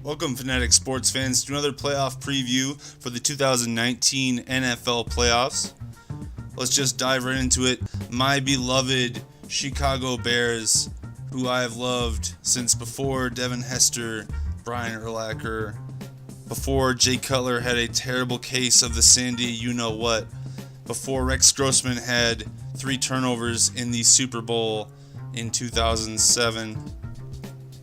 Welcome, Fanatic Sports fans, to another playoff preview for the 2019 NFL playoffs. Let's just dive right into it. My beloved Chicago Bears, who I have loved since before Devin Hester, Brian Urlacher, before Jay Cutler had a terrible case of the Sandy you-know-what, before Rex Grossman had 3 turnovers in the Super Bowl in 2007,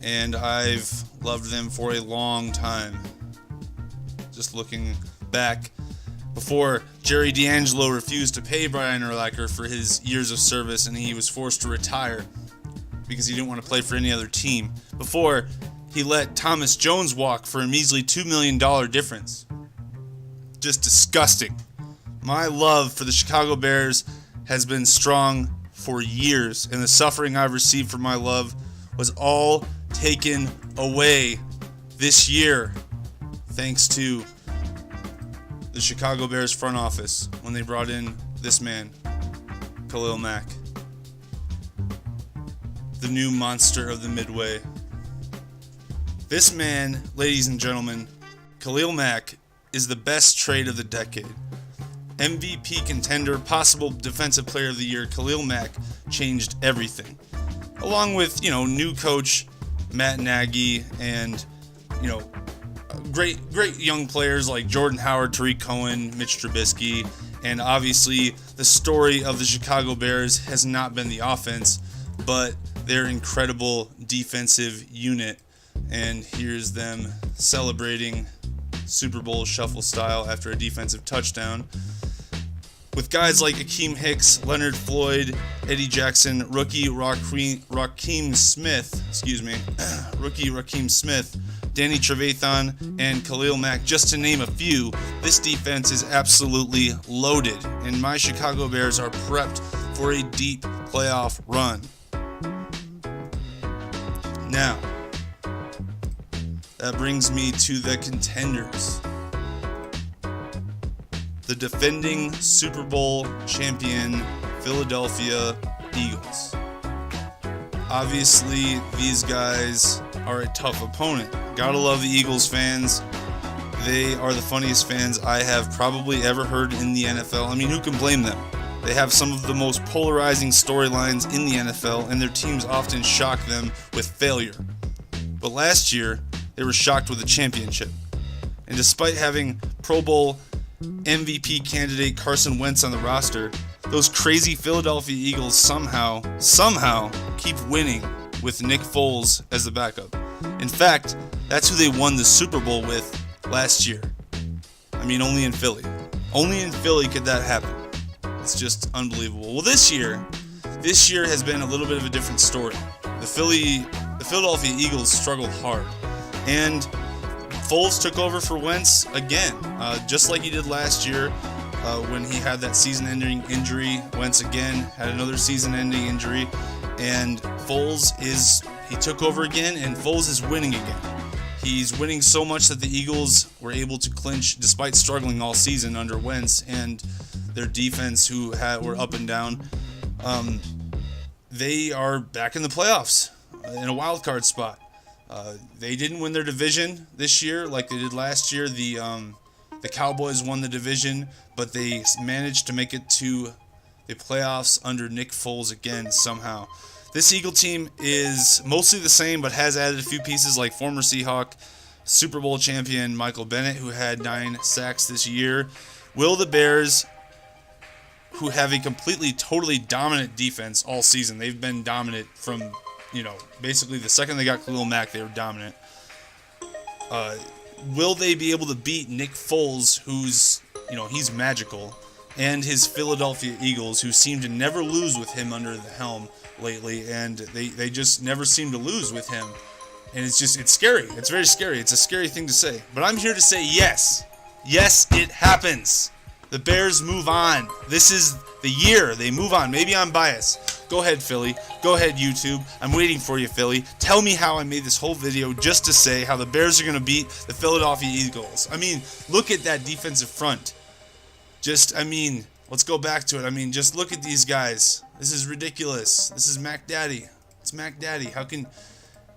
and I've loved them for a long time. Just looking back, before Jerry D'Angelo refused to pay Brian Urlacher for his years of service and he was forced to retire because he didn't want to play for any other team, before he let Thomas Jones walk for a measly $2 million difference. Just disgusting. My love for the Chicago Bears has been strong for years, and the suffering I've received for my love was all taken away this year thanks to the Chicago Bears front office when they brought in this man, Khalil Mack, the new monster of the Midway. This man, ladies and gentlemen, Khalil Mack, is the best trade of the decade. MVP contender, possible defensive player of the year, Khalil Mack changed everything. Along with, new coach Matt Nagy and, great young players like Jordan Howard, Tariq Cohen, Mitch Trubisky, and obviously the story of the Chicago Bears has not been the offense, but their incredible defensive unit. And here's them celebrating Super Bowl shuffle style after a defensive touchdown, with guys like Akeem Hicks, Leonard Floyd, Eddie Jackson, rookie Raheem Smith, Danny Trevathan, and Khalil Mack, just to name a few. This defense is absolutely loaded, and my Chicago Bears are prepped for a deep playoff run. Now, that brings me to the contenders. The defending Super Bowl champion Philadelphia Eagles. Obviously, these guys are a tough opponent. Gotta love the Eagles fans. They are the funniest fans I have probably ever heard in the NFL. I mean, who can blame them? They have some of the most polarizing storylines in the NFL, and their teams often shock them with failure. But last year, they were shocked with a championship. And despite having Pro Bowl MVP candidate Carson Wentz on the roster, those crazy Philadelphia Eagles somehow keep winning with Nick Foles as the backup. In fact, that's who they won the Super Bowl with last year. I mean, only in Philly. Only in Philly could that happen. It's just unbelievable. Well, this year has been a little bit of a different story. The Philadelphia Eagles struggled hard, and Foles took over for Wentz again, just like he did last year when he had that season-ending injury. Wentz again had another season-ending injury, and he took over again, and Foles is winning again. He's winning so much that the Eagles were able to clinch despite struggling all season under Wentz and their defense, who were up and down. They are back in the playoffs in a wild card spot. They didn't win their division this year like they did last year. The Cowboys won the division, but they managed to make it to the playoffs under Nick Foles again somehow. This Eagle team is mostly the same, but has added a few pieces like former Seahawk, Super Bowl champion Michael Bennett, who had 9 sacks this year. Will the Bears, who have a totally dominant defense all season, they've been dominant from basically the second they got Khalil Mack, they were dominant. Will they be able to beat Nick Foles, who's, he's magical, and his Philadelphia Eagles, who seem to never lose with him under the helm lately, and they just never seem to lose with him. And it's scary. It's very scary. It's a scary thing to say. But I'm here to say yes. Yes, it happens. The Bears move on. This is the year they move on. Maybe I'm biased. Go ahead, Philly. Go ahead, YouTube. I'm waiting for you, Philly. Tell me how I made this whole video just to say how the Bears are going to beat the Philadelphia Eagles. I mean, look at that defensive front. Let's go back to it. Just look at these guys. This is ridiculous. This is Mac Daddy. It's Mac Daddy. How can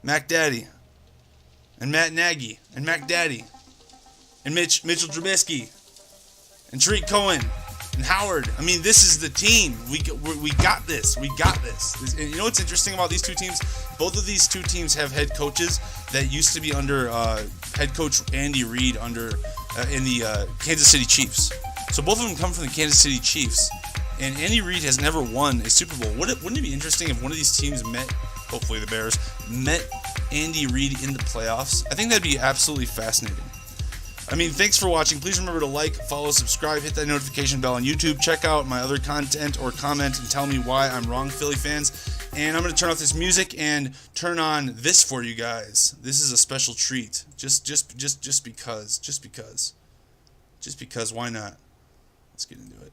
Mac Daddy? and Matt Nagy, and Mac Daddy, and Mitchell Trubisky, and Tariq Cohen, and Howard. I mean, this is the team. We got this. We got this. And you know what's interesting about these two teams? Both of these two teams have head coaches that used to be under head coach Andy Reid in the Kansas City Chiefs. So both of them come from the Kansas City Chiefs. And Andy Reid has never won a Super Bowl. Wouldn't it be interesting if one of these teams met, hopefully the Bears, met Andy Reid in the playoffs? I think that'd be absolutely fascinating. I mean, thanks for watching. Please remember to like, follow, subscribe, hit that notification bell on YouTube. Check out my other content or comment and tell me why I'm wrong, Philly fans. And I'm going to turn off this music and turn on this for you guys. This is a special treat. Just because. Just because, why not? Let's get into it.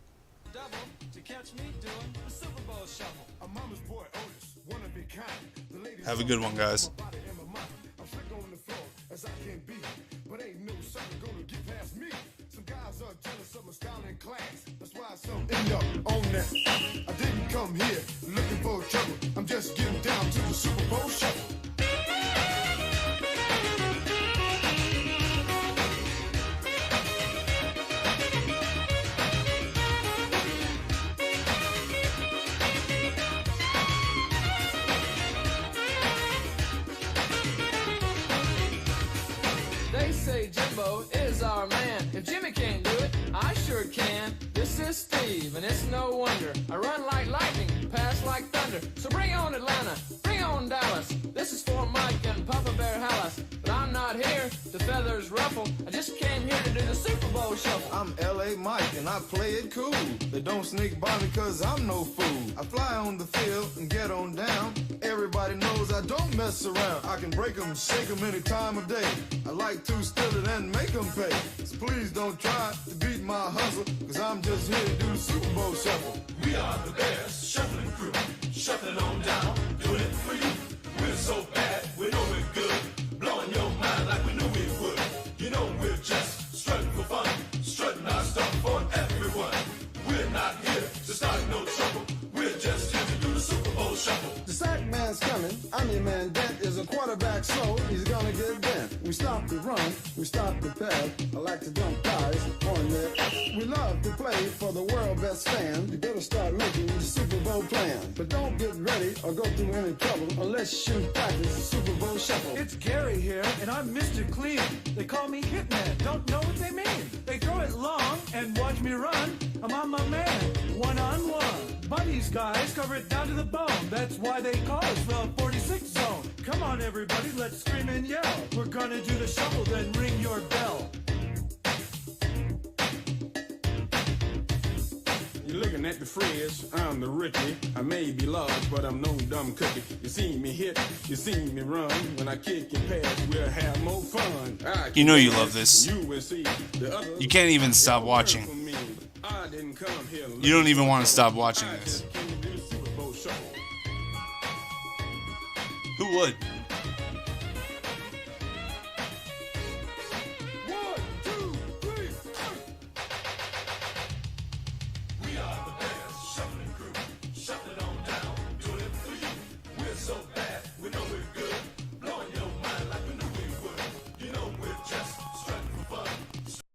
Have a good one, guys. As I can be, but ain't no sucker gonna get past me. Some guys are jealous of my style and class. That's why some end up on that. I didn't come here looking for trouble. I'm just getting down to the Super Bowl shuffle. They say Jimbo is our man. If Jimmy can't do it, I sure can. This is Steve, and it's no wonder. I run like lightning, pass like thunder. So bring on Atlanta, bring on Dallas. This is for Mike and Papa Bear Hallis. But I'm not here to feathers ruffle. I just came here to do the Super Bowl shuffle. I'm L.A. Mike, and I play it cool. They don't sneak by me cause I'm no fool. I fly on the field and get on down. Everybody knows I don't mess around. I can break them, shake them any time of day. I like to steal it and make them pay. So please don't try to beat my hustle, cause I'm just here to do the Super Bowl shuffle. We are the Bears shuffling crew, shuffling on down, doing it for you. We're so bad, we know we're good, blowing your mind like we knew we would. You know we're just strutting for fun, strutting our stuff for everyone. We're not here to start no trouble, we're just here to do the Super Bowl shuffle. The sack man's coming, I'm your man Dent. Is a quarterback slow, he's gonna get bent. We stop the run, we stop the pass. I like to dump guys on there. We love to play for the world best fan. You better start making the Super Bowl plan. But don't get ready or go through any trouble unless you practice the Super Bowl shuffle. It's Gary here, and I'm Mr. Clean. They call me Hitman, don't know what they mean. They throw it long and watch me run. I'm on my man, one-on-one. But these guys cover it down to the bone. That's why they call us the 46 zone. Come on, everybody, let's scream and yell. We're gonna do the shuffle, then ring your bell. You're looking at the fridge, I'm the rookie. I may be large, but I'm no dumb cookie. You see me hit, you see me run. When I kick and pass, we'll have more fun. You know you love this. You will see the other. You can't even stop watching. I didn't come here. You don't even want to stop watching this. Who would?